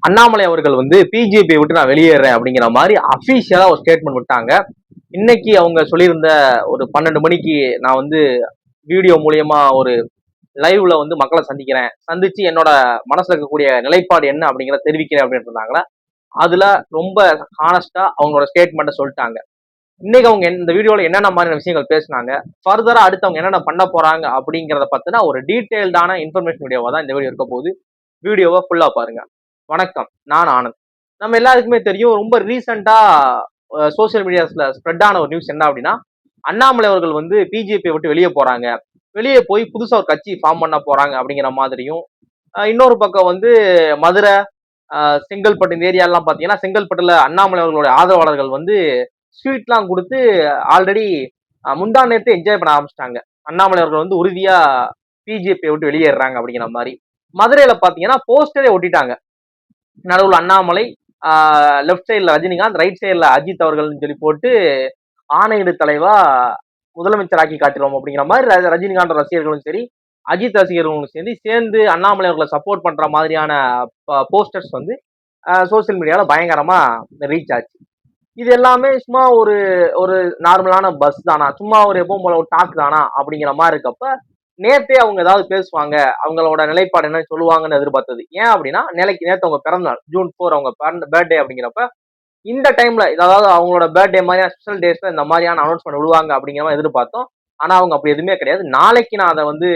அண்ணாமலை அவர்கள் வந்து பிஜேபி விட்டு நான் வெளியேறேன் அப்படிங்கிற மாதிரி அபிஷியலா ஒரு ஸ்டேட்மெண்ட் விட்டாங்க. இன்னைக்கு அவங்க சொல்லியிருந்த ஒரு 12 மணிக்கு நான் வந்து வீடியோ மூலியமா ஒரு லைவ்ல வந்து மக்களை சந்திக்கிறேன், சந்திச்சு என்னோட மனசுல இருக்கக்கூடிய நிலைப்பாடு என்ன அப்படிங்கிறத தெரிவிக்கிறேன் அப்படின்னு இருந்தாங்களா. அதுல ரொம்ப ஹானஸ்டா அவங்களோட ஸ்டேட்மெண்ட்டை சொல்லிட்டாங்க. இன்னைக்கு அவங்க இந்த வீடியோல என்னென்ன மாதிரியான விஷயங்கள் பேசினாங்க, ஃபர்தரா அடுத்து அவங்க என்னென்ன பண்ண போறாங்க அப்படிங்கிறத பத்தின ஒரு டீடைல்டான இன்ஃபர்மேஷன் வீடியோவா தான் இந்த வீடியோ இருக்க போகுது. வீடியோவை ஃபுல்லா பாருங்க. வணக்கம், நான் ஆனந்த். நம்ம எல்லாருக்குமே தெரியும், ரொம்ப ரீசெண்டா சோசியல் மீடியாஸ்ல ஸ்ப்ரெட் ஆன ஒரு நியூஸ் என்ன அப்படின்னா, அண்ணாமலை அவர்கள் வந்து பிஜேபியை விட்டு வெளியே போறாங்க, வெளியே போய் புதுசா ஒரு கட்சி ஃபார்ம் பண்ண போறாங்க அப்படிங்கிற மாதிரியும், இன்னொரு பக்கம் வந்து மதுரை, செங்கல்பட்டு இந்த ஏரியாலாம் பாத்தீங்கன்னா, செங்கல்பட்டுல அண்ணாமலை அவர்களுடைய ஆதரவாளர்கள் வந்து ஸ்வீட்லாம் கொடுத்து ஆல்ரெடி முந்தா நேரத்தை என்ஜாய் பண்ண ஆரம்பிச்சிட்டாங்க. அண்ணாமலை அவர்கள் வந்து உறுதியா பிஜேபியை விட்டு வெளியேறாங்க அப்படிங்கிற மாதிரி. மதுரையில பாத்தீங்கன்னா போஸ்டரே ஒட்டிட்டாங்க. நடுவில் அண்ணாமலை, லெப்ட் சைட்ல ரஜினிகாந்த், ரைட் சைட்ல அஜித் அவர்கள் சொல்லி போட்டு ஆணையிடு தலைவா முதலமைச்சர் ஆக்கி காட்டுறோம் அப்படிங்கிற மாதிரி ரஜினிகாந்த் ரசிகர்களும் சரி, அஜித் ரசிகர்களும் சரி சேர்ந்து அண்ணாமலை அவர்களை சப்போர்ட் பண்ற மாதிரியான போஸ்டர்ஸ் வந்து சோசியல் மீடியால பயங்கரமா ரீச் ஆச்சு. இது எல்லாமே சும்மா ஒரு ஒரு நார்மலான பஸ் தானா, சும்மா ஒரு எப்பவும் போல ஒரு டாக் தானா அப்படிங்கிற மாதிரி இருக்கப்ப, நேத்தே அவங்க ஏதாவது பேசுவாங்க, அவங்களோட நிலைப்பாடு என்ன சொல்லுவாங்கன்னு எதிர்பார்த்தது. ஏன் அப்படின்னா, நேத்து அவங்க பிறந்த நாள், ஜூன் 4 அவங்க பர்த்டே அப்படிங்கிறப்ப, இந்த டைம்ல அதாவது அவங்களோட பர்த்டே மாதிரியான ஸ்பெஷல் டேஸ்ல இந்த மாதிரியான அனௌன்ஸ்மெண்ட் விடுவாங்க அப்படிங்கிற மாதிரி எதிர்பார்த்தோம். ஆனா அவங்க அப்படி எதுவுமே கிடையாது. நாளைக்கு நான் அதை வந்து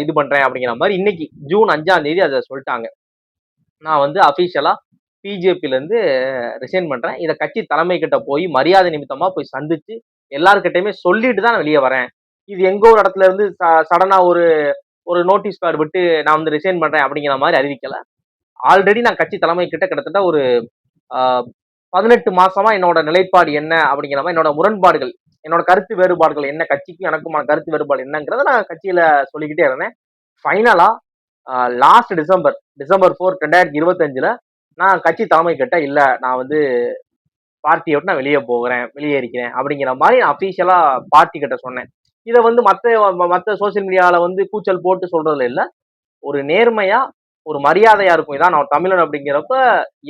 இது பண்றேன் அப்படிங்கிற மாதிரி இன்னைக்கு ஜூன் 5ஆம் தேதி அதை சொல்லிட்டாங்க. நான் வந்து அபிஷியலா பிஜேபில இருந்து ரிசைன் பண்றேன். இதை கட்சி தலைமை கிட்ட போய் மரியாதை நிமித்தமா போய் சந்திச்சு எல்லாருக்கிட்டையுமே சொல்லிட்டு தான் நான் வெளியே வரேன். இது எங்க ஒரு இடத்துல இருந்து சடனா ஒரு ஒரு நோட்டீஸ் கார்டு விட்டு நான் வந்து ரிசைன் பண்றேன் அப்படிங்கிற மாதிரி அறிவிக்கல. ஆல்ரெடி நான் கட்சி தலைமை கிட்ட கிட்டத்தட்ட ஒரு 18 மாசமா என்னோட நிலைப்பாடு என்ன அப்படிங்கிற மாதிரி, என்னோட முரண்பாடுகள், என்னோட கருத்து வேறுபாடுகள் என்ன, கட்சிக்கும் எனக்குமான கருத்து வேறுபாடு என்னங்கிறத நான் கட்சியில சொல்லிக்கிட்டே இருந்தேன். ஃபைனலா லாஸ்ட் டிசம்பர் 4 2025 நான் கட்சி தலைமை கிட்ட இல்ல, நான் வந்து பார்ட்டியை விட்டு நான் வெளியே போகிறேன், வெளியேறிக்கிறேன் அப்படிங்கிற மாதிரி நான் அபிஷியலா பார்ட்டி கிட்ட சொன்னேன். இதை வந்து மத்த சோசியல் மீடியால வந்து கூச்சல் போட்டு சொல்றதுல இல்ல, ஒரு நேர்மையா ஒரு மரியாதையா இருக்கும். இதான் நான் தமிழன் அப்படிங்கிறப்ப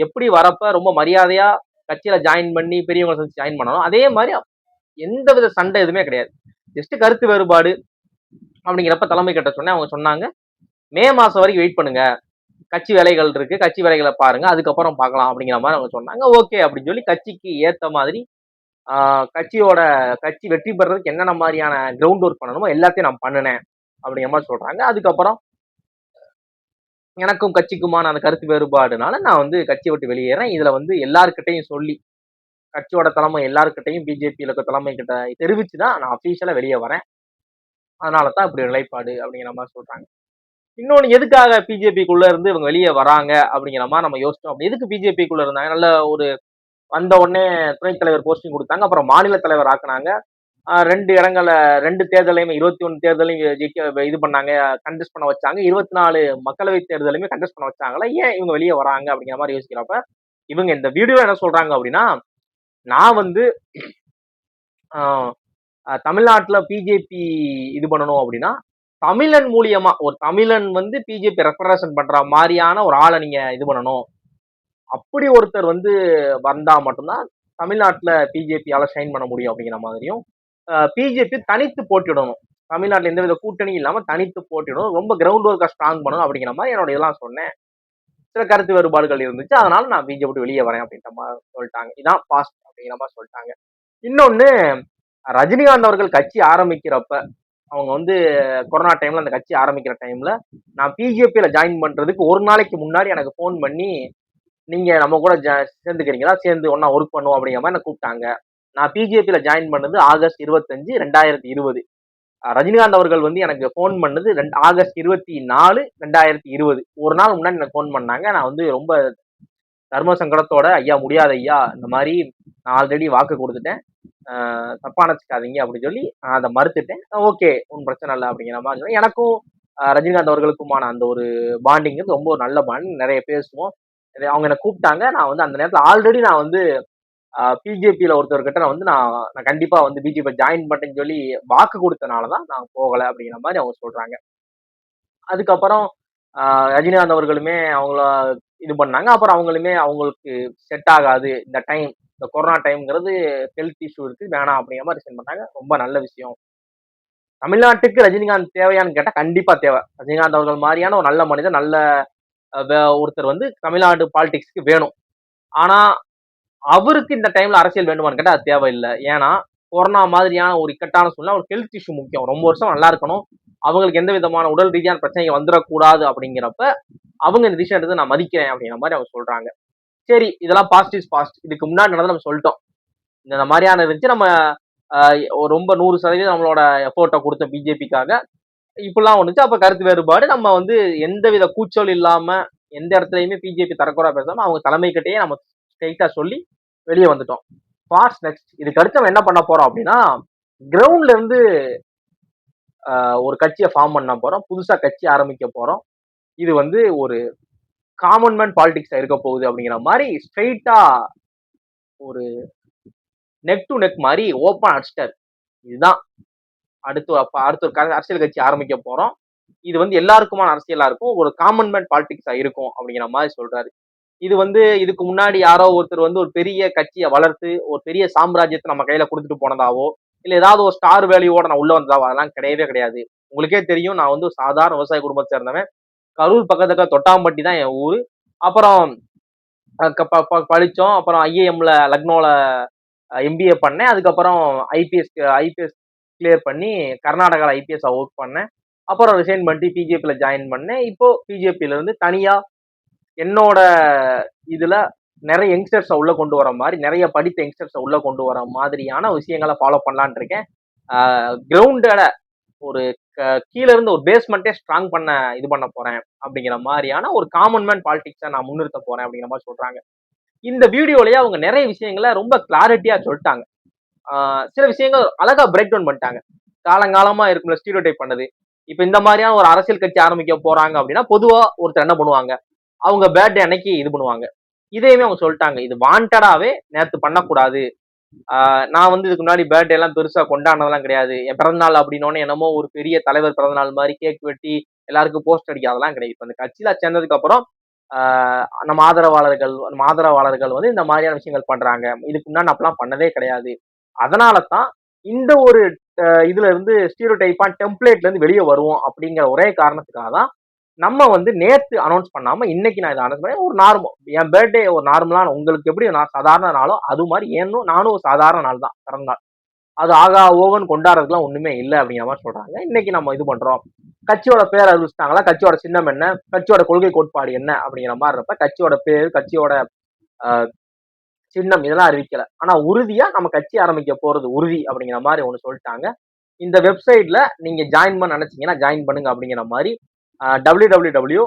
எப்படி வரப்ப ரொம்ப மரியாதையா கட்சியில ஜாயின் பண்ணி பெரியவங்களை சந்திச்சு ஜாயின் பண்ணணும், அதே மாதிரி எந்த வித சண்டை எதுவுமே கிடையாது. ஜஸ்ட் கருத்து வேறுபாடு அப்படிங்கிறப்ப தலைமை கிட்ட சொன்னேன். அவங்க சொன்னாங்க, மே மாசம் வரைக்கும் வெயிட் பண்ணுங்க, கட்சி வேலைகள் இருக்கு, கட்சி வேலைகளை பாருங்க, அதுக்கப்புறம் பார்க்கலாம் அப்படிங்கிற மாதிரி அவங்க சொன்னாங்க. ஓகே அப்படின்னு சொல்லி கட்சிக்கு ஏத்த மாதிரி கட்சி வெற்றி பெறதுக்கு என்னென்ன மாதிரியான கிரவுண்ட் ஒர்க் பண்ணணுமோ எல்லாத்தையும் நான் பண்ணினேன் அப்படிங்கிற மாதிரி சொல்றாங்க. அதுக்கப்புறம் எனக்கும் கட்சிக்குமான அந்த கருத்து வேறுபாடுனால நான் வந்து கட்சியை விட்டு வெளியேறேன். இதுல வந்து எல்லாருக்கிட்டையும் சொல்லி, கட்சியோட தலைமை எல்லாருக்கிட்டையும் பிஜேபியில இருக்க தலைமை கிட்ட தெரிவிச்சுதான் நான் அபிஷியலா வெளியே வரேன். அதனாலதான் இப்படி நிலைப்பாடு அப்படிங்கிற மாதிரி சொல்றாங்க. இன்னொன்னு, எதுக்காக பிஜேபிக்குள்ள இருந்து இவங்க வெளியே வராங்க அப்படிங்கிற மாதிரி நம்ம யோசிச்சோம். அப்படி எதுக்கு பிஜேபிக்குள்ள இருந்தாங்க? நல்ல ஒரு வந்த உடனே துணைத் தலைவர் போஸ்டிங் கொடுத்தாங்க, அப்புறம் மாநில தலைவர் ஆக்குனாங்க. 2 இடங்கள்ல 2 தேர்தலையுமே 21 தேர்தலையும் ஜெயிக்க இது பண்ணாங்க, கண்டெஸ்ட் பண்ண வச்சாங்க. 24 மக்களவை தேர்தலையுமே கண்டெஸ்ட் பண்ண வச்சாங்களா. ஏன் இவங்க வெளியே வராங்க அப்படிங்கிற மாதிரி யோசிக்கிறப்ப, இவங்க இந்த வீடியோ என்ன சொல்றாங்க அப்படின்னா, நான் வந்து தமிழ்நாட்டுல பிஜேபி இது பண்ணணும் அப்படின்னா, தமிழன் மூலியமா ஒரு தமிழன் வந்து பிஜேபி ரெப்ரசன்ட் பண்ற மாதிரியான ஒரு ஆளை நீங்க இது பண்ணணும். அப்படி ஒருத்தர் வந்து வந்தா மட்டும்தான் தமிழ்நாட்டுல பிஜேபியால ஷைன் பண்ண முடியும் அப்படிங்கிற மாதிரியும், பிஜேபி தனித்து போட்டிடணும், தமிழ்நாட்டுல எந்தவித கூட்டணி இல்லாம தனித்து போட்டிடணும், ரொம்ப கிரவுண்ட் ஒர்க்கா ஸ்ட்ராங் பண்ணணும் அப்படிங்கிற மாதிரி என்னோட இதெல்லாம் சொன்னேன். சில கருத்து வேறுபாடுகள் இருந்துச்சு, அதனால நான் பிஜேபி வெளியே வரேன் அப்படின்ற மாதிரி சொல்லிட்டாங்க. இதான் பாஸ்ட் அப்படிங்கிற மாதிரி சொல்லிட்டாங்க. இன்னொன்னு, ரஜினிகாந்த் அவர்கள் கட்சி ஆரம்பிக்கிறப்ப, அவங்க வந்து கொரோனா டைம்ல அந்த கட்சி ஆரம்பிக்கிற டைம்ல நான் பிஜேபியில ஜாயின் பண்றதுக்கு ஒரு நாளைக்கு முன்னாடி எனக்கு போன் பண்ணி, நீங்க நம்ம கூட சேர்ந்துக்கிறீங்களா, சேர்ந்து ஒன்னா ஒர்க் பண்ணுவோம் அப்படிங்கிற மாதிரி என்ன கூப்பிட்டாங்க. நான் பிஜேபியில ஜாயின் பண்ணது ஆகஸ்ட் 25 2020. ரஜினிகாந்த் அவர்கள் வந்து எனக்கு போன் பண்ணது ஆகஸ்ட் 24 2020. ஒரு நாள் முன்னாடி எனக்கு போன் பண்ணாங்க. நான் வந்து ரொம்ப தர்ம சங்கடத்தோட, ஐயா முடியாது ஐயா, இந்த மாதிரி நான் ஆல்ரெடி வாக்கு கொடுத்துட்டேன், தப்பா நினைச்சுக்காதீங்க அப்படின்னு சொல்லி நான் அதை மறுத்துட்டேன். ஓகே, ஒன்றும் பிரச்சனை இல்லை அப்படிங்கிற மாதிரி. எனக்கும் ரஜினிகாந்த் அவர்களுக்குமான அந்த ஒரு பாண்டிங் ரொம்ப ஒரு நல்ல பாண்டிங், நிறைய பேசுவோம். அவங்க என்ன கூப்பிட்டாங்க. நான் வந்து அந்த நேரத்தில் ஆல்ரெடி நான் வந்து பிஜேபியில ஒருத்தர்கிட்ட நான் வந்து நான் கண்டிப்பா வந்து பிஜேபி ஜாயின் பண்ணேன்னு சொல்லி வாக்கு கொடுத்தனாலதான் நான் போகல அப்படிங்கிற மாதிரி அவங்க சொல்றாங்க. அதுக்கப்புறம் ரஜினிகாந்த் அவர்களுமே அவங்கள இது பண்ணாங்க. அப்புறம் அவங்களுமே அவங்களுக்கு செட் ஆகாது இந்த டைம், இந்த கொரோனா டைம்ங்கிறது ஹெல்த் இஷ்யூ இருக்கு வேணாம் அப்படிங்கிற மாதிரி ரிசைன் பண்ணாங்க. ரொம்ப நல்ல விஷயம். தமிழ்நாட்டுக்கு ரஜினிகாந்த் தேவையான்னு கேட்டா கண்டிப்பா தேவை. ரஜினிகாந்த் அவர்கள் மாதிரியான ஒரு நல்ல மனிதர், நல்ல ஒருத்தர் வந்து தமிழ்நாடு பாலிடிக்ஸ்க்கு வேணும். ஆனா அவருக்கு இந்த டைம்ல அரசியல் வேண்டுமான்னு கேட்டா அது தேவையில்லை. ஏன்னா கொரோனா மாதிரியான ஒரு இக்கட்டான சூழ்நிலை, ஒரு ஹெல்த் இஷ்யூ முக்கியம். ரொம்ப வருஷம் நல்லா இருக்கணும், அவங்களுக்கு எந்த விதமான உடல் ரீதியான பிரச்சனைகள் வந்துடக்கூடாது அப்படிங்கிறப்ப அவங்க இந்த டிசிஷன் எடுத்து நான் மதிக்கிறேன் அப்படிங்கிற மாதிரி அவங்க சொல்றாங்க. சரி, இதெல்லாம் பாஸ்ட் இஸ் பாஸ்ட். இதுக்கு முன்னாடி நடந்து நம்ம சொல்லிட்டோம். இந்த மாதிரியான இருந்துச்சு. நம்ம ரொம்ப 100% நம்மளோட எஃபோர்ட்டை கொடுத்த பிஜேபிக்காக இப்படிலாம் வந்துச்சு. அப்ப கருத்து வேறுபாடு நம்ம வந்து எந்தவித கூச்சல் இல்லாம எந்த இடத்துலயுமே பிஜேபி தரக்குறா பேசாம அவங்க தலைமை கிட்டேயே நம்ம ஸ்ட்ரைட்டா சொல்லி வெளியே வந்துட்டோம். What's next? இதுக்கு அடுத்து நம்ம என்ன பண்ண போறோம் அப்படின்னா, கிரவுண்ட்ல இருந்து ஒரு கட்சியை ஃபார்ம் பண்ண போறோம், புதுசா கட்சி ஆரம்பிக்க போறோம். இது வந்து ஒரு காமன் மேன் பாலிடிக்ஸ் இருக்க போகுது அப்படிங்கிற மாதிரி ஸ்ட்ரைட்டா ஒரு நெக் டு நெக் மாதிரி ஓப்பன் அடிச்சிட்டாரு. இதுதான் அடுத்து ஒரு அரசியல் கட்சி ஆரம்பிக்க போறோம், இது வந்து எல்லாருக்குமான அரசியலா இருக்கும், ஒரு காமன் மேன் பாலிடிக்ஸா இருக்கும் அப்படிங்கிற மாதிரி சொல்றாரு. இது வந்து இதுக்கு முன்னாடி யாரோ ஒருத்தர் வந்து ஒரு பெரிய கட்சியை வளர்த்து ஒரு பெரிய சாம்ராஜ்யத்தை நம்ம கையில கொடுத்துட்டு போனதாவோ, இல்ல ஏதாவது ஒரு ஸ்டார் வேல்யூவோட நான் உள்ள வந்ததாவோ அதெல்லாம் கிடையவே கிடையாது. உங்களுக்கே தெரியும், நான் வந்து சாதாரண விவசாய குடும்பத்தை சேர்ந்தவன். கரூர் பக்கத்துல தொட்டாம்பட்டி தான் என் ஊரு. அப்புறம் படிச்சோம். அப்புறம் ஐஏஎம்ல லக்னோல எம்பிஏ பண்ணேன். அதுக்கப்புறம் ஐபிஎஸ் கிளியர் பண்ணி கர்நாடகால ஐபிஎஸ் ஒர்க் பண்ணேன். அப்புறம் ரிசைன் பண்ணிட்டு பிஜேபியில ஜாயின் பண்ணேன். இப்போ பிஜேபியில இருந்து தனியா என்னோட இதுல நிறைய யங்ஸ்டர்ஸை உள்ள கொண்டு வர மாதிரி, நிறைய படித்த யங்ஸ்டர்ஸை உள்ள கொண்டு வர மாதிரியான விஷயங்களை ஃபாலோ பண்ணலான் இருக்கேன். கிரவுண்டட ஒரு கீழ இருந்து ஒரு பேஸ்மெண்ட்டே ஸ்ட்ராங் பண்ண இது பண்ண போறேன் அப்படிங்கிற மாதிரியான ஒரு காமன் மேன் பாலிடிக்ஸை நான் முன்னிறுத்த போறேன் அப்படிங்கிற மாதிரி சொல்றாங்க. இந்த வீடியோலயே அவங்க நிறைய விஷயங்களை ரொம்ப கிளாரிட்டியா சொல்லிட்டாங்க. சில விஷயங்கள் அழகா பிரேக் டவுன் பண்ணிட்டாங்க. காலங்காலமா இருக்கும்ல ஸ்டீரியோ டைப் பண்ணது. இப்ப இந்த மாதிரியான ஒரு அரசியல் கட்சி ஆரம்பிக்க போறாங்க அப்படின்னா பொதுவா ஒருத்தர் என்ன பண்ணுவாங்க, அவங்க பர்த்டே அன்னைக்கு இது பண்ணுவாங்க. இதையுமே அவங்க சொல்லிட்டாங்க, இது வாண்டடாவே நேத்து பண்ணக்கூடாது. நான் வந்து இதுக்கு முன்னாடி பர்த்டே எல்லாம் பெருசா கொண்டாடினதெல்லாம் கிடையாது. என் பிறந்தநாள் அப்படின்னோடனே என்னமோ ஒரு பெரிய தலைவர் பிறந்தநாள் மாதிரி கேக் வெட்டி எல்லாருக்கும் போஸ்ட் அடிக்க அதெல்லாம் கிடையாது. இப்ப அந்த கட்சியில சேர்ந்ததுக்கு அப்புறம் நம்ம ஆதரவாளர்கள் வந்து இந்த மாதிரியான விஷயங்கள் பண்றாங்க. இதுக்கு முன்னாடி அப்பெல்லாம் பண்ணதே கிடையாது. அதனால தான் இந்த ஒரு இதுல இருந்து ஸ்டீரியோ டைப்பான டெம்ப்ளேட்ல இருந்து வெளியே வருவோம் அப்படிங்கிற ஒரே காரணத்துக்காக தான் நம்ம வந்து நேத்து அனௌன்ஸ் பண்ணாம இன்னைக்கு நான் இதை அனௌன்ஸ் பண்ணேன். ஒரு நார்மல் என் பர்த்டே ஒரு நார்மலான உங்களுக்கு எப்படி நான் சாதாரண நாளோ அது மாதிரி நானும் ஒரு சாதாரண நாள் தான் பிறந்த நாள். அது ஆகா ஓகன் கொண்டாடுறதுக்குலாம் ஒண்ணுமே இல்லை அப்படிங்கிற மாதிரி சொல்றாங்க. இன்னைக்கு நம்ம இது பண்றோம். கட்சியோட பேர் அறிவிச்சிட்டாங்களா, கட்சியோட சின்னம் என்ன, கட்சியோட கொள்கை கோட்பாடு என்ன அப்படிங்கிற மாதிரி இருப்ப கட்சியோட பேர், கட்சியோட சின்னம் இதெல்லாம் அறிவிக்கல. ஆனா உறுதியா நம்ம கட்சி ஆரம்பிக்க போறது உறுதி அப்படிங்கிற மாதிரி ஒண்ணு சொல்லிட்டாங்க. இந்த வெப்சைட்ல நீங்க ஜாயின் பண்ண நினைச்சீங்கன்னா ஜாயின் பண்ணுங்க அப்படிங்கிற மாதிரி www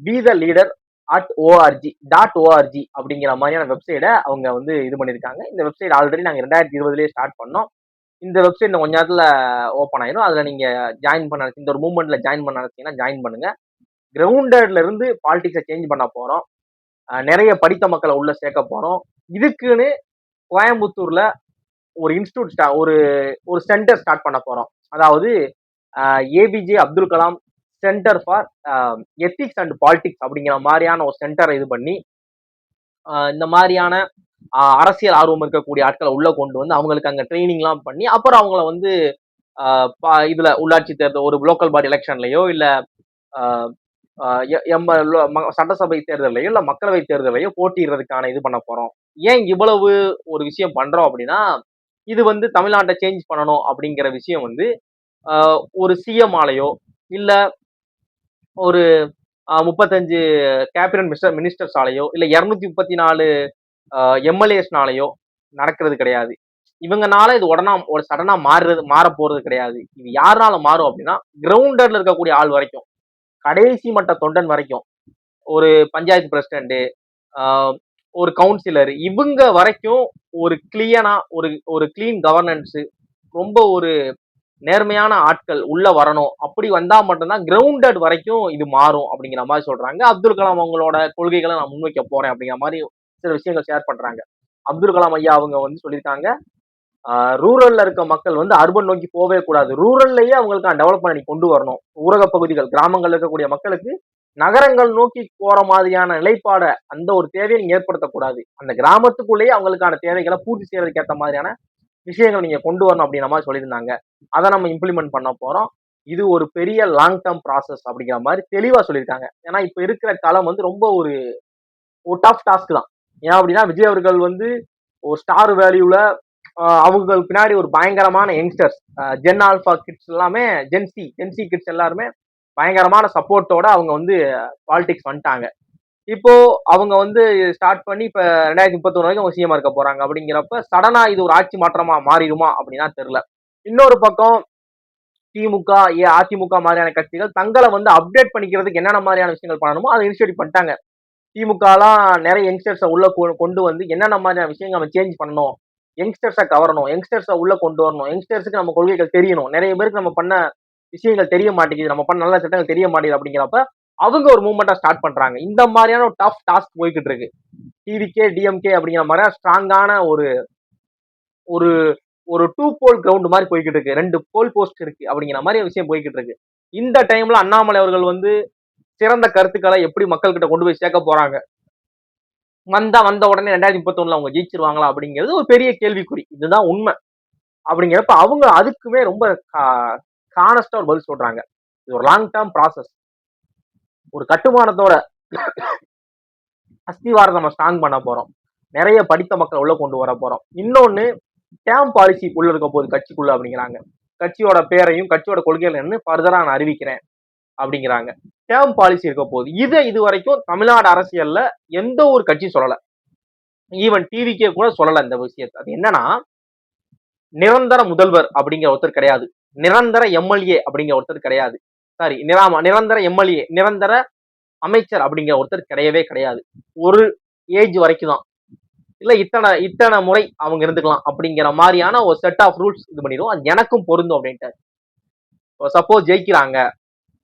be the leader .org அப்படிங்கிற மாதிரியான வெப்சைட்டை அவங்க வந்து இது பண்ணிருக்காங்க. இந்த வெப்சைட் ஆல்ரெடி நாங்க 2020 ஸ்டார்ட் பண்ணோம். இந்த வெப்சைட் கொஞ்ச நேரத்துல ஓப்பன் ஆயிரும். அதுல நீங்க ஜாயின் பண்ண இந்த ஒரு மூவ்மெண்ட்ல ஜாயின் பண்ண நினைச்சீங்கன்னா ஜாயின் பண்ணுங்க. கிரவுண்டட்ல இருந்து பாலிடிக்ஸை சேஞ்ச் பண்ண போறோம். நிறைய படித்த மக்களை உள்ள சேர்க்க போறோம். இதுக்குன்னு கோயம்புத்தூர்ல ஒரு இன்ஸ்டியூட் ஒரு சென்டர் ஸ்டார்ட் பண்ண போறோம். அதாவது APJ Abdul Kalam centre for ethics and politics அப்படிங்கிற மாதிரியான ஒரு சென்டரை இது பண்ணி இந்த மாதிரியான அரசியல் ஆர்வம் இருக்கக்கூடிய ஆட்களை உள்ள கொண்டு வந்து அவங்களுக்கு அங்க ட்ரைனிங் எல்லாம் பண்ணி அப்புறம் அவங்கள வந்து இதுல உள்ளாட்சி தேர்தல் ஒரு லோக்கல் பாடி எலெக்ஷன்லயோ இல்ல சட்டசபை தேர்தலையோ இல்ல மக்களவை தேர்தலையோ போட்டிடுறதுக்கான இது பண்ண போறோம். ஏன் இவ்வளவு ஒரு விஷயம் பண்றோம் அப்படின்னா, இது வந்து தமிழ்நாட்டை சேஞ்ச் பண்ணணும் அப்படிங்கிற விஷயம் வந்து ஒரு சிஎம் ஆலையோ இல்ல ஒரு 35 கேபினட் மினிஸ்டர்ஸாலையோ இல்ல 234 எம்எல்ஏஸ்னாலையோ நடக்கிறது கிடையாது. இவங்கனால இது ஒரு சடனா மாற போறது கிடையாது. இது யாருனால மாறும் அப்படின்னா கிரவுண்டர்ல இருக்கக்கூடிய ஆள் வரைக்கும், கடைசி மட்ட தொண்டன் வரைக்கும், ஒரு பஞ்சாயத்து பிரசிடென்ட், ஒரு கவுன்சிலர், இவங்க வரைக்கும் ஒரு கிளியனா ஒரு கிளீன் கவர்னன்ஸ், ரொம்ப ஒரு நேர்மையான ஆட்கள் உள்ள வரணும். அப்படி வந்தா மட்டும்தான் கிரவுண்டட் வரைக்கும் இது மாறும் அப்படிங்கிற மாதிரி சொல்றாங்க. அப்துல் கலாம் அவங்களோட கொள்கைகளை நான் முன்வைக்க போறேன் அப்படிங்கிற மாதிரி சில விஷயங்கள் ஷேர் பண்றாங்க. அப்துல் கலாம் ஐயா அவங்க வந்து சொல்லியிருக்காங்க, ரூரல்ல இருக்க மக்கள் வந்து அர்பன் நோக்கி போவே கூடாது, ரூரல்லையே அவங்களுக்கு டெவலப்மெண்ட் கொண்டு வரணும். ஊரக பகுதிகள் கிராமங்கள்ல இருக்கக்கூடிய மக்களுக்கு நகரங்கள் நோக்கி போற மாதிரியான நிலைப்பாட அந்த ஒரு தேவையை நீங்க ஏற்படுத்தக்கூடாது. அந்த கிராமத்துக்குள்ளேயே அவங்களுக்கான தேவைகளை பூர்த்தி செய்யறதுக்கு ஏற்ற மாதிரியான விஷயங்கள் நீங்க கொண்டு வரணும் அப்படின்ற மாதிரி சொல்லியிருந்தாங்க. அதை நம்ம இம்ப்ளிமெண்ட் பண்ண போறோம். இது ஒரு பெரிய லாங் டேர்ம் ப்ராசஸ் அப்படிங்கிற மாதிரி தெளிவா சொல்லியிருக்காங்க. ஏன்னா இப்ப இருக்கிற காலம் வந்து ரொம்ப ஒரு டஃப் டாஸ்க் தான். ஏன் அப்படின்னா விஜய் அவர்கள் வந்து ஒரு ஸ்டார் வேல்யூல அவங்களுக்கு பின்னாடி ஒரு பயங்கரமான யங்ஸ்டர்ஸ், ஜென் ஆல்பா கிட்ஸ் எல்லாமே, ஜென்சி கிட்ஸ் எல்லாருமே பயங்கரமான சப்போர்ட்டோட அவங்க வந்து பாலிடிக்ஸ் வந்துட்டாங்க. இப்போ அவங்க வந்து ஸ்டார்ட் பண்ணி இப்ப 2031 வரைக்கும் அவங்க சிஎம் இருக்க போறாங்க. அப்படிங்கிறப்ப சடனா இது ஒரு ஆட்சி மாற்றமா மாறிடுமா அப்படின்னா தெரியல. இன்னொரு பக்கம் திமுக, அதிமுக மாதிரியான கட்சிகள் தங்களை வந்து அப்டேட் பண்ணிக்கிறதுக்கு என்னென்ன மாதிரியான விஷயங்கள் பண்ணணுமோ அதை இனிஷியேட் பண்ணிட்டாங்க. திமுகலாம் நிறைய யங்ஸ்டர்ஸை உள்ள கொண்டு வந்து என்னென்ன மாதிரியான விஷயங்கள் நம்ம சேஞ்ச் பண்ணணும், யங்ஸ்டர்ஸை கவரணும், யங்ஸ்டர்ஸை உள்ள கொண்டு வரணும், யங்ஸ்டர்ஸுக்கு நம்ம கொள்கைகள் தெரியணும், நிறைய பேருக்கு நம்ம பண்ண விஷயங்கள் தெரிய மாட்டேங்குது, நம்ம பண்ண நல்ல சட்டங்கள் தெரிய மாட்டேங்குது அப்படிங்கிறப்ப அவங்க ஒரு மூவ்மெண்டா ஸ்டார்ட் பண்றாங்க. இந்த மாதிரியான ஒரு டஃப் டாஸ்க் போய்கிட்டு இருக்கு. டிவிகே டிஎம்கே அப்படிங்கிற மாதிரி ஸ்ட்ராங்கான ஒரு ஒரு ஒரு டூ போல் கிரவுண்ட் மாதிரி போய்கிட்டு இருக்கு. 2 போல் போஸ்ட் இருக்கு அப்படிங்கிற மாதிரி விஷயம் போய்கிட்டு இருக்கு. இந்த டைம்ல அண்ணாமலை அவர்கள் வந்து சிறந்த கருத்துக்களை எப்படி மக்கள் கிட்ட கொண்டு போய் சேர்க்க போறாங்க, வந்த உடனே 2031 அவங்க ஜெயிச்சிருவாங்களா அப்படிங்கிறது ஒரு பெரிய கேள்விக்குறி. இதுதான் உண்மை. அப்படிங்கிறப்ப அவங்க அதுக்குமே ரொம்ப கானஸ்டா ஒரு பதில் சொல்றாங்க. இது ஒரு லாங் டேர்ம் ப்ராசஸ். ஒரு கட்டுமானத்தோட அஸ்திவாரம் நம்ம ஸ்ட்ராங் பண்ண போறோம். நிறைய படித்த மக்கள் உள்ள கொண்டு வர போறோம். இன்னொன்னு டேம் பாலிசி உள்ள இருக்க போகுது கட்சிக்குள்ள அப்படிங்கிறாங்க. கட்சியோட பேரையும் கட்சியோட கொள்கைகள் என்ன ஃபர்தரா நான் அறிவிக்கிறேன் அப்படிங்கிறாங்க. டேம் பாலிசி இருக்க போகுது. இது வரைக்கும் தமிழ்நாடு அரசியல்ல எந்த ஒரு கட்சி சொல்லல. ஈவன் டிவிக்கே கூட சொல்லல இந்த விஷயத்தை. அது என்னன்னா, நிரந்தர முதல்வர் அப்படிங்கிற ஒருத்தர் கிடையாது, நிரந்தர எம்எல்ஏ அப்படிங்கிற ஒருத்தர் கிடையாது, சாரி நிரந்தர எம்எல்ஏ, நிரந்தர அமைச்சர் அப்படிங்கிற ஒருத்தர் கிடையவே கிடையாது. ஒரு ஏஜ் வரைக்கும் தான், இல்ல இத்தனை முறை அவங்க இருந்துக்கலாம் அப்படிங்கிற மாதிரியான ஒரு செட் ஆஃப் ரூல்ஸ் இது பண்ணிடுவோம். அது எனக்கும் பொருந்தும் அப்படின்ட்டு. சப்போஸ் ஜெயிக்கிறாங்க,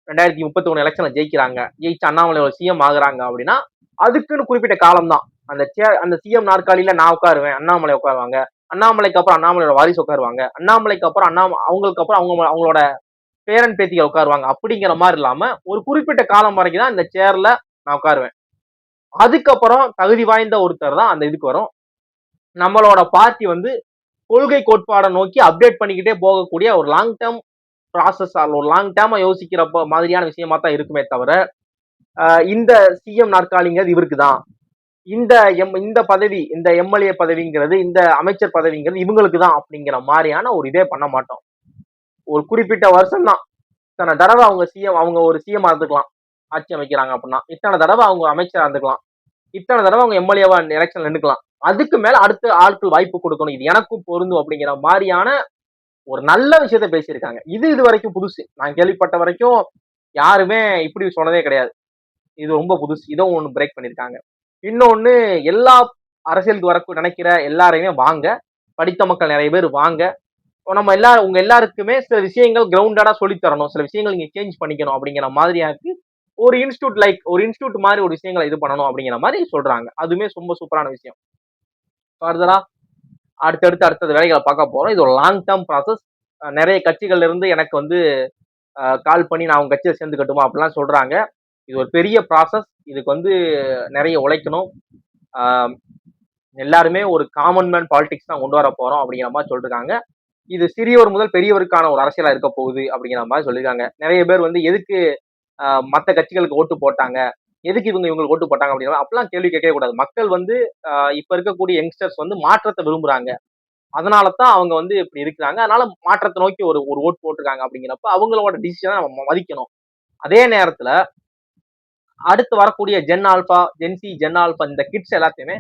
2031 எலெக்ஷன்ல ஜெயிச்சு அண்ணாமலை ஒரு சிஎம் ஆகுறாங்க அப்படின்னா அதுக்குன்னு குறிப்பிட்ட காலம் தான். அந்த சிஎம் நாற்காலியில நான் உட்காருவேன், அண்ணாமலை உட்காருவாங்க, அண்ணாமலைக்கு அப்புறம் அண்ணாமலையோட வாரிசு உட்காருவாங்க, அண்ணாமலைக்கு அப்புறம் அவங்களுக்கு அப்புறம் அவங்களோட பேரன் பேத்திகள் உட்காருவாங்க. அப்படிங்கிற மாதிரி இல்லாம ஒரு குறிப்பிட்ட காலம் வரைக்கும் தான் இந்த சேர்ல நான் உட்காருவேன். அதுக்கப்புறம் தகுதி வாய்ந்த ஒருத்தர் தான் அந்த இதுக்கு வரும். நம்மளோட பார்ட்டி வந்து கொள்கை கோட்பாடை நோக்கி அப்டேட் பண்ணிக்கிட்டே போகக்கூடிய ஒரு லாங் டேர்ம் ப்ராசஸ், ஒரு லாங் டேர்மா யோசிக்கிறப்ப மாதிரியான விஷயமா தான் இருக்குமே தவிர, இந்த சிஎம் நாற்காலிங்கிறது இவருக்கு தான், இந்த பதவி, இந்த எம்எல்ஏ பதவிங்கிறது, இந்த அமைச்சர் பதவிங்கிறது இவங்களுக்கு தான் அப்படிங்கிற மாதிரியான ஒரு இதே பண்ண மாட்டோம். ஒரு குறிப்பிட்ட வருஷம் தான், இத்தனை தடவை அவங்க ஒரு சிஎம் இருந்துக்கலாம், ஆட்சி அமைக்கிறாங்க அப்படின்னா இத்தனை தடவை அவங்க அமைச்சரா இருந்துக்கலாம், இத்தனை தடவை அவங்க எம்எல்ஏவா எலெக்ஷன் நின்றுக்கலாம். அதுக்கு மேல அடுத்த ஆட்கள் வாய்ப்பு கொடுக்கணும், இது எனக்கும் பொருந்தும் அப்படிங்கிற மாதிரியான ஒரு நல்ல விஷயத்த பேசியிருக்காங்க. இது வரைக்கும் புதுசு. நான் கேள்விப்பட்ட வரைக்கும் யாருமே இப்படி சொன்னதே கிடையாது. இது ரொம்ப புதுசு. இதோ ஒண்ணு பிரேக் பண்ணிருக்காங்க. இன்னொன்னு, எல்லா அரசியலுக்கு வர நினைக்கிற எல்லாரையுமே வாங்க, படித்த மக்கள் நிறைய பேர் வாங்க, நம்ம உங்க எல்லாருக்குமே சில விஷயங்கள் கிரவுண்டடா சொல்லி தரணும், சில விஷயங்கள் நீங்க சேஞ்ச் பண்ணிக்கணும் அப்படிங்கிற மாதிரியாக்கு ஒரு இன்ஸ்டியூட் மாதிரி ஒரு விஷயங்களை இது பண்ணணும் அப்படிங்கிற மாதிரி சொல்றாங்க. அதுவுமே ரொம்ப சூப்பரான விஷயம். ஃபர்தரா அடுத்தது வேலைகளை பார்க்க போறோம். இது ஒரு லாங் டேர்ம் ப்ராசஸ். நிறைய கட்சிகள்ல இருந்து எனக்கு வந்து கால் பண்ணி நான் உங்க கட்சியை சேர்ந்துக்கட்டுமா அப்படிலாம் சொல்றாங்க. இது ஒரு பெரிய ப்ராசஸ். இதுக்கு வந்து நிறைய உழைக்கணும். எல்லாருமே ஒரு காமன் மேன் பாலிடிக்ஸ் தான் கொண்டு வர போறோம் அப்படிங்கிற மாதிரி சொல்லிருக்காங்க. இது சிறியோர் முதல் பெரியவருக்கான ஒரு அரசியலா இருக்க போகுது அப்படிங்கிற மாதிரி சொல்லியிருக்காங்க. நிறைய பேர் வந்து எதுக்கு மற்ற கட்சிகளுக்கு ஓட்டு போட்டாங்க, எதுக்கு இவங்களுக்கு ஓட்டு போட்டாங்க அப்படிங்கிற அப்பெல்லாம் கேள்வி கேட்கவே கூடாது. மக்கள் வந்து இப்ப இருக்கக்கூடிய யங்ஸ்டர்ஸ் வந்து மாற்றத்தை விரும்புறாங்க, அதனாலதான் அவங்க வந்து இப்படி இருக்கிறாங்க, அதனால மாற்றத்தை நோக்கி ஒரு ஓட்டு போட்டிருக்காங்க. அப்படிங்கிறப்ப அவங்களோட டிசிஷனை நம்ம மதிக்கணும். அதே நேரத்துல அடுத்து வரக்கூடிய ஜென் ஆல்பா இந்த கிட்ஸ் எல்லாத்தையுமே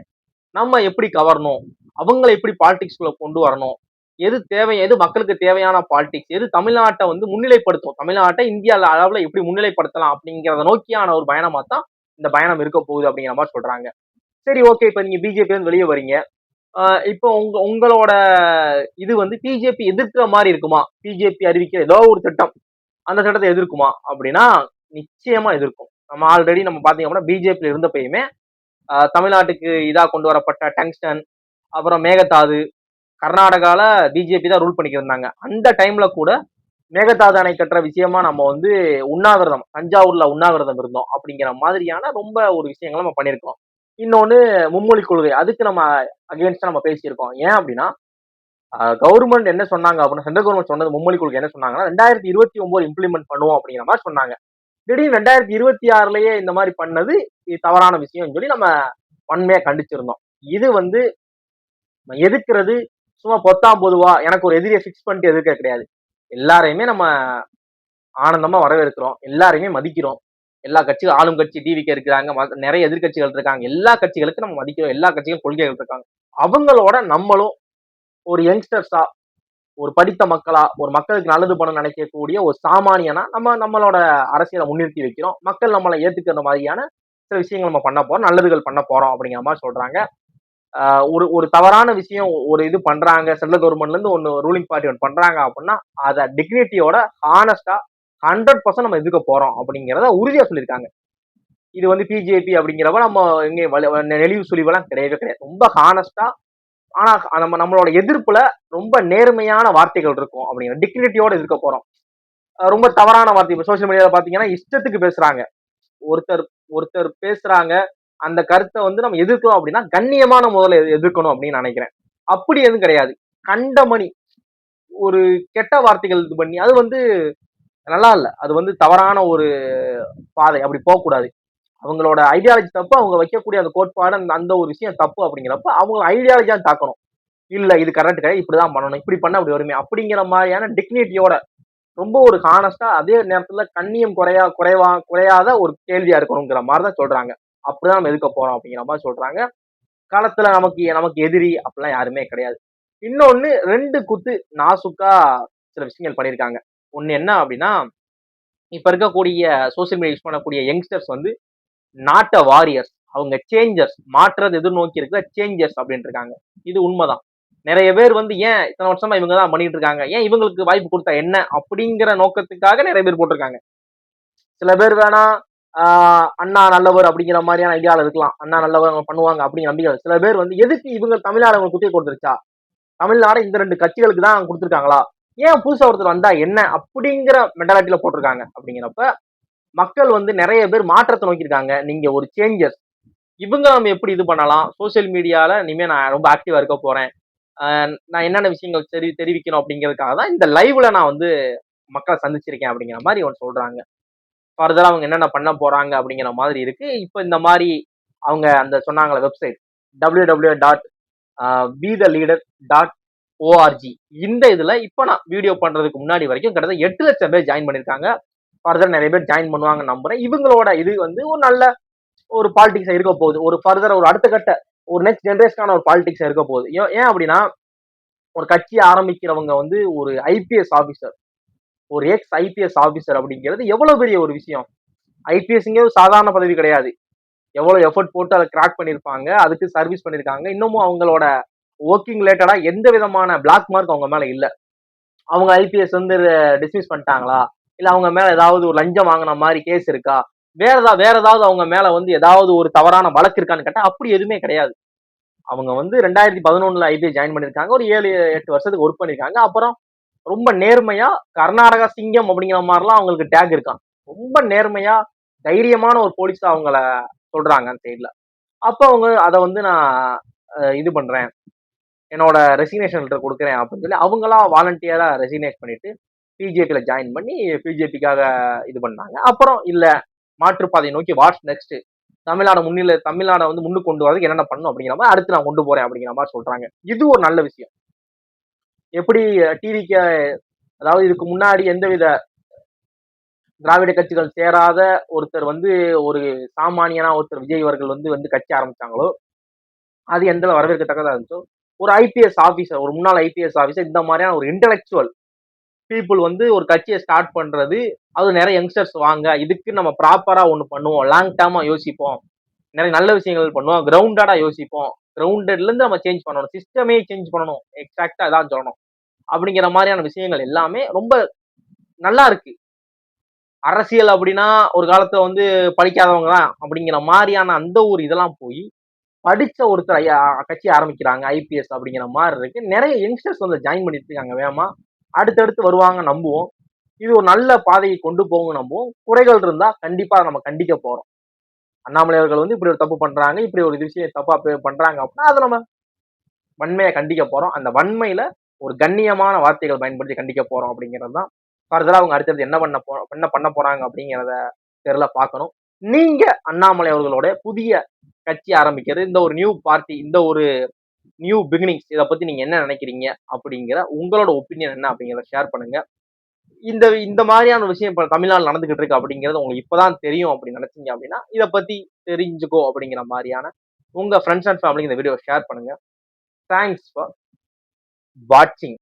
நம்ம எப்படி கவரணும், அவங்களை எப்படி பாலிடிக்ஸ்குள்ள கொண்டு வரணும், எது மக்களுக்கு தேவையான பாலிடிக்ஸ், எது தமிழ்நாட்டை வந்து முன்னிலைப்படுத்தும், தமிழ்நாட்டை இந்தியா அளவுல எப்படி முன்னிலைப்படுத்தலாம் அப்படிங்கிறத நோக்கியான ஒரு பயணமா தான் இந்த பயணம் இருக்க போகுது அப்படிங்கிற மாதிரி சொல்றாங்க. சரி, ஓகே. இப்ப நீங்க பிஜேபி வந்து வெளியே வரீங்க. இப்போ உங்களோட இது வந்து பிஜேபி எதிர்க்கிற மாதிரி இருக்குமா? பிஜேபி அறிவிக்கிற ஏதோ ஒரு திட்டம் அந்த திட்டத்தை எதிர்க்குமா அப்படின்னா நிச்சயமா எதிர்க்கும். நம்ம ஆல்ரெடி பாத்தீங்க அப்படின்னா பிஜேபி இருந்தப்பயுமே தமிழ்நாட்டுக்கு இதா கொண்டு வரப்பட்ட டங்ஸ்டன், அப்புறம் மேகதாது, கர்நாடகால பிஜேபி தான் ரூல் பண்ணிக்கிட்டு இருந்தாங்க. அந்த டைம்ல கூட மேகதாது அணை கட்டுற விஷயமா நம்ம வந்து உண்ணாவிரதம், தஞ்சாவூர்ல உண்ணாவிரதம் இருந்தோம் அப்படிங்கிற மாதிரியான ரொம்ப ஒரு விஷயங்களை நம்ம பண்ணியிருக்கோம். இன்னொன்னு மும்மொழி கொள்கை, அதுக்கு நம்ம அகேன்ஸ்டா நம்ம பேசியிருக்கோம். ஏன் அப்படின்னா கவர்மெண்ட் என்ன சொன்னாங்க அப்படின்னா, சென்ட்ரல் கவர்மெண்ட் சொன்னது மும்மொழி கொள்கை என்ன சொன்னாங்கன்னா 2029 இம்ப்ளிமெண்ட் பண்ணுவோம் அப்படிங்கிற மாதிரி சொன்னாங்க. திடீர்னு 2026லயே இந்த மாதிரி பண்ணது இது தவறான விஷயம் சொல்லி நம்ம வன்மையா கண்டிச்சிருந்தோம். இது வந்து எதிர்க்கிறது சும்மா பொத்தாம் பொதுவா எனக்கு ஒரு எதிரியை பிக்ஸ் பண்ணிட்டு எதிர்க்க கிடையாது. எல்லாரையுமே நம்ம ஆனந்தமா வரவேற்கிறோம், எல்லாரையுமே மதிக்கிறோம். எல்லா கட்சியும் ஆளும் கட்சி டிவிக்கு இருக்கிறாங்க, நிறைய எதிர்கட்சிகள் இருக்காங்க, எல்லா கட்சிகளுக்கும் நம்ம மதிக்கிறோம், எல்லா கட்சிகளும் கொள்கைகள் இருக்காங்க. அவங்களோட நம்மளும் ஒரு யங்ஸ்டர்ஸா, ஒரு படித்த மக்களா, ஒரு மக்களுக்கு நல்லது பண்ண நினைக்கக்கூடிய ஒரு சாமானியனா நம்மளோட அரசியலை முன்னிறுத்தி வைக்கிறோம். மக்கள் நம்மளை ஏத்துக்கிற மாதிரியான சில விஷயங்கள் நம்ம பண்ண போறோம், நல்லதுகள் பண்ண போறோம் அப்படிங்கிற மாதிரி சொல்றாங்க. ஒரு ஒரு தவறான விஷயம் ஒரு இது பண்றாங்க, சென்ட்ரல் கவர்மெண்ட்ல இருந்து ஒன்னு ரூலிங் பார்ட்டி ஒன்று பண்றாங்க அப்படின்னா அதை டிக்னிட்டியோட ஹானஸ்டா 100% நம்ம எதிர்க்க போறோம் அப்படிங்கிறத உறுதியா சொல்லியிருக்காங்க. இது வந்து பிஜேபி அப்படிங்கிறப்ப நம்ம எங்க நெளிவு சுழிவெல்லாம் கிடையவே கிடையாது. ரொம்ப ஹானஸ்டா, ஆனா நம்மளோட எதிர்ப்புல ரொம்ப நேர்மையான வார்த்தைகள் இருக்கும் அப்படிங்கிற டிக்னிட்டியோட எதிர்க்க போறோம். ரொம்ப தவறான வார்த்தை இப்ப சோசியல் மீடியால பாத்தீங்கன்னா இஷ்டத்துக்கு பேசுறாங்க. ஒருத்தர் ஒருத்தர் பேசுறாங்க, அந்த கருத்தை வந்து நம்ம எதிர்க்கிறோம் அப்படின்னா கண்ணியமான முதல்ல எதிர்க்கணும் அப்படின்னு நினைக்கிறேன். அப்படி எதுவும் கிடையாது. கண்டமணி ஒரு கெட்ட வார்த்தைகள் இது பண்ணி அது வந்து நல்லா இல்ல. அது வந்து தவறான ஒரு பாதை, அப்படி போகக்கூடாது. அவங்களோட ஐடியாலஜி தப்பு, அவங்க வைக்கக்கூடிய அந்த கோட்பாடு அந்த ஒரு விஷயம் தப்பு அப்படிங்கிறப்ப அவங்க ஐடியாலஜியா தாக்கணும். இல்ல இது கரெக்ட் கிடையாது, இப்படிதான் பண்ணணும், இப்படி பண்ண அப்படி வருமே அப்படிங்கிற மாதிரியான டிக்னிட்டியோட ரொம்ப ஒரு ஹானஸ்டா, அதே நேரத்துல கண்ணியம் குறையாத ஒரு கேள்வியா இருக்கணுங்கிற மாதிரிதான் சொல்றாங்க. அப்படிதான் நம்ம எதுக்க போறோம் அப்படிங்கிற மாதிரி சொல்றாங்க. காலத்துல நமக்கு நமக்கு எதிரி அப்படிலாம் யாருமே கிடையாது. இன்னொன்னு 2 குத்து நாசுக்கா சில விஷயங்கள் பண்ணியிருக்காங்க. ஒண்ணு என்ன அப்படின்னா, இப்ப இருக்கக்கூடிய சோசியல் மீடியா யூஸ் பண்ணக்கூடிய யங்ஸ்டர்ஸ் வந்து நாட் அ வாரியர்ஸ், அவங்க சேஞ்சர்ஸ், மாற்றத்தை எதிர்நோக்கி இருக்கிற சேஞ்சர்ஸ் அப்படின்னு இருக்காங்க. இது உண்மைதான். நிறைய பேர் வந்து ஏன் இத்தனை வருஷமா இவங்க தான் பண்ணிட்டு இருக்காங்க, ஏன் இவங்களுக்கு வாய்ப்பு கொடுத்தா என்ன அப்படிங்கிற நோக்கத்துக்காக நிறைய பேர் போட்டிருக்காங்க. சில பேர் வேணா அண்ணா நல்லவர் அப்படிங்கிற மாதிரியான ஐடியால இருக்கலாம், அண்ணா நல்லவர் அவங்க பண்ணுவாங்க அப்படிங்கிற நம்பிக்கை. சில பேர் வந்து எதுக்கு இவங்க தமிழ்நாடு அவங்க குத்தியை கொடுத்துருச்சா, தமிழ்நாடு இந்த 2 கட்சிகளுக்கு தான் கொடுத்துருக்காங்களா, ஏன் புதுசா ஒருத்தர் வந்தா என்ன அப்படிங்கிற மென்டாலிட்டியில போட்டிருக்காங்க. அப்படிங்கிறப்ப மக்கள் வந்து நிறைய பேர் மாற்றத்தை நோக்கியிருக்காங்க. நீங்க ஒரு சேஞ்சஸ், இவங்க நம்ம எப்படி இது பண்ணலாம், சோசியல் மீடியால இனிமே நான் ரொம்ப ஆக்டிவா இருக்க போறேன், நான் என்னென்ன விஷயங்கள் தெரிவிக்கணும் அப்படிங்கிறதுக்காக தான் இந்த லைவ்ல நான் வந்து மக்களை சந்திச்சிருக்கேன் அப்படிங்கிற மாதிரி ஒன்று சொல்றாங்க. ஃபர்தரா அவங்க என்னென்ன பண்ண போறாங்க அப்படிங்கிற மாதிரி இருக்கு. இப்போ இந்த மாதிரி அவங்க அந்த சொன்னாங்களே வெப்சைட் www.betheleader.org, இந்த இதுல இப்போ நான் வீடியோ பண்றதுக்கு முன்னாடி வரைக்கும் கிட்டத்தட்ட 8 லட்சம் பேர் ஜாயின் பண்ணிருக்காங்க. ஃபர்தர் நிறைய பேர் ஜாயின் பண்ணுவாங்க நம்புறேன். இவங்களோட இது வந்து ஒரு நல்ல ஒரு பாலிடிக்ஸ் இருக்க போகுது, ஒரு ஃபர்தர் ஒரு அடுத்த கட்ட ஒரு நெக்ஸ்ட் ஜெனரேஷனான ஒரு பாலிடிக்ஸ் இருக்க போகுது. ஏன் அப்படின்னா ஒரு கட்சி ஆரம்பிக்கிறவங்க வந்து ஒரு ஐபிஎஸ் ஆபீசர், ஒரு எக்ஸ் ஐபிஎஸ் ஆபீசர் அப்படிங்கிறது எவ்வளவு பெரிய ஒரு விஷயம். ஐபிஎஸ்ங்கிறது சாதாரண பதவி கிடையாது. எவ்வளவு எஃபர்ட் போட்டு அதை கிராக் பண்ணிருப்பாங்க, அதுக்கு சர்வீஸ் பண்ணிருக்காங்க. இன்னமும் அவங்களோட ஒர்க்கிங் ரிலேட்டடா எந்த விதமான பிளாக் மார்க் அவங்க மேல இல்ல. அவங்க ஐபிஎஸ் வந்து டிஸ்மிஸ் பண்ணிட்டாங்களா, இல்ல அவங்க மேல ஏதாவது ஒரு லஞ்சம் வாங்கின மாதிரி கேஸ் இருக்கா, வேற ஏதாவது அவங்க மேல வந்து ஏதாவது ஒரு தவறான வழக்கு இருக்கான்னு கேட்டா அப்படி எதுவுமே கிடையாது. அவங்க வந்து 2011 ஐபிஎஸ் ஜாயின் பண்ணிருக்காங்க, ஒரு 7-8 வருஷத்துக்கு ஒர்க் பண்ணிருக்காங்க. அப்புறம் ரொம்ப நேர்மையா கர்நாடகா சிங்கம் அப்படிங்கிற மாதிரிலாம் அவங்களுக்கு டேக் இருக்கான். ரொம்ப நேர்மையா தைரியமான ஒரு போலீஸா அவங்கள சொல்றாங்க அந்த சைட்ல. அப்ப அவங்க அதை வந்து நான் இது பண்றேன், என்னோட ரெசிக்னேஷன் லெட்டர் கொடுக்குறேன் அப்படின்னு சொல்லி அவங்களா வாலண்டியரா ரெசிக்னேட் பண்ணிட்டு பிஜேபியில ஜாயின் பண்ணி பிஜேபிக்காக இது பண்ணாங்க. அப்புறம் இல்ல மாற்றுப்பாதையை நோக்கி வாட்ஸ் நெக்ஸ்ட், தமிழ்நாடை வந்து முன்னுக்கு கொண்டு வரதுக்கு என்னென்ன பண்ணும் அப்படிங்கிற மாதிரி அடுத்து நான் கொண்டு போறேன் அப்படிங்கிற மாதிரி சொல்றாங்க. இது ஒரு நல்ல விஷயம். எப்படி டிவிக்கு, அதாவது இதுக்கு முன்னாடி எந்தவித திராவிட கட்சிகள் சேராத ஒருத்தர் வந்து ஒரு சாமானியனா ஒருத்தர் விஜய் அவர்கள் வந்து கட்சி ஆரம்பிச்சாங்களோ, அது எந்த வரவேற்கத்தக்கதா இருந்துச்சோ, ஒரு ஐபிஎஸ் ஆபீசர், ஒரு முன்னாள் ஐபிஎஸ் ஆபீசர், இந்த மாதிரியான ஒரு இன்டெலெக்சுவல் பீப்புள் வந்து ஒரு கட்சியை ஸ்டார்ட் பண்றது, அது நிறைய யங்ஸ்டர்ஸ் வாங்க, இதுக்கு நம்ம ப்ராப்பரா ஒண்ணு பண்ணுவோம், லாங் டேர்மா யோசிப்போம், நிறைய நல்ல விஷயங்கள் பண்ணுவோம், கிரவுண்டடா யோசிப்போம், கிரவுண்டட்ல இருந்து நம்ம சேஞ்ச் பண்ணணும், சிஸ்டமே சேஞ்ச் பண்ணணும், எக்ஸாக்டா அதான் சொல்லணும் அப்படிங்கிற மாதிரியான விஷயங்கள் எல்லாமே ரொம்ப நல்லா இருக்கு. அரசியல் அப்படின்னா ஒரு காலத்துல வந்து படிக்காதவங்க தான் அப்படிங்கிற மாதிரியான அந்த ஒரு இதெல்லாம் போய் படிச்ச ஒருத்தர் கட்சி ஆரம்பிக்கிறாங்க ஐபிஎஸ் அப்படிங்கிற மாதிரி இருக்கு. நிறைய யங்ஸ்டர்ஸ் வந்து ஜாயின் பண்ணிட்டு இருக்காங்க வேகமா. அடுத்தடுத்து வருவாங்க நம்புவோம். இது ஒரு நல்ல பாதையை கொண்டு போகும். நம்ம குறைகள் இருந்தா கண்டிப்பா நம்ம கண்டிக்க போறோம். அண்ணாமலை அவர்கள் வந்து இப்படி ஒரு தப்பு பண்றாங்க, இப்படி ஒரு விஷயம் தப்பா பண்றாங்க அப்படின்னா அதை நம்ம வன்மையை கண்டிக்க போறோம். அந்த வன்மையில ஒரு கண்ணியமான வார்த்தைகள் பயன்படுத்தி கண்டிக்க போறோம் அப்படிங்கிறது தான். ஃபர்தரா அவங்க அடுத்தது என்ன பண்ண போறாங்க அப்படிங்கிறத தெரியல பார்க்கணும். நீங்க அண்ணாமலை அவர்களோட புதிய கட்சி ஆரம்பிக்கிறது, இந்த ஒரு நியூ பார்ட்டி, இந்த ஒரு நியூ பிகினிங்ஸ் இத பத்தி நீங்க என்ன நினைக்கிறீங்க அப்படிங்கிற உங்களோட ஒப்பீனியன் என்ன அப்படிங்கிறத ஷேர் பண்ணுங்க. இந்த இந்த மாதிரியான விஷயம் இப்ப தமிழ்நாடு நடந்துகிட்டு இருக்கு அப்படிங்கிறது உங்களுக்கு இப்பதான் தெரியும் அப்படின்னு நினைச்சீங்க அப்படின்னா, இத பத்தி தெரிஞ்சுக்கோ அப்படிங்கிற மாதிரியான உங்க ஃப்ரெண்ட்ஸ் அண்ட் ஃபேமிலிக்கு இந்த வீடியோ ஷேர் பண்ணுங்க. தேங்க்ஸ் ஃபார் வாட்சிங்.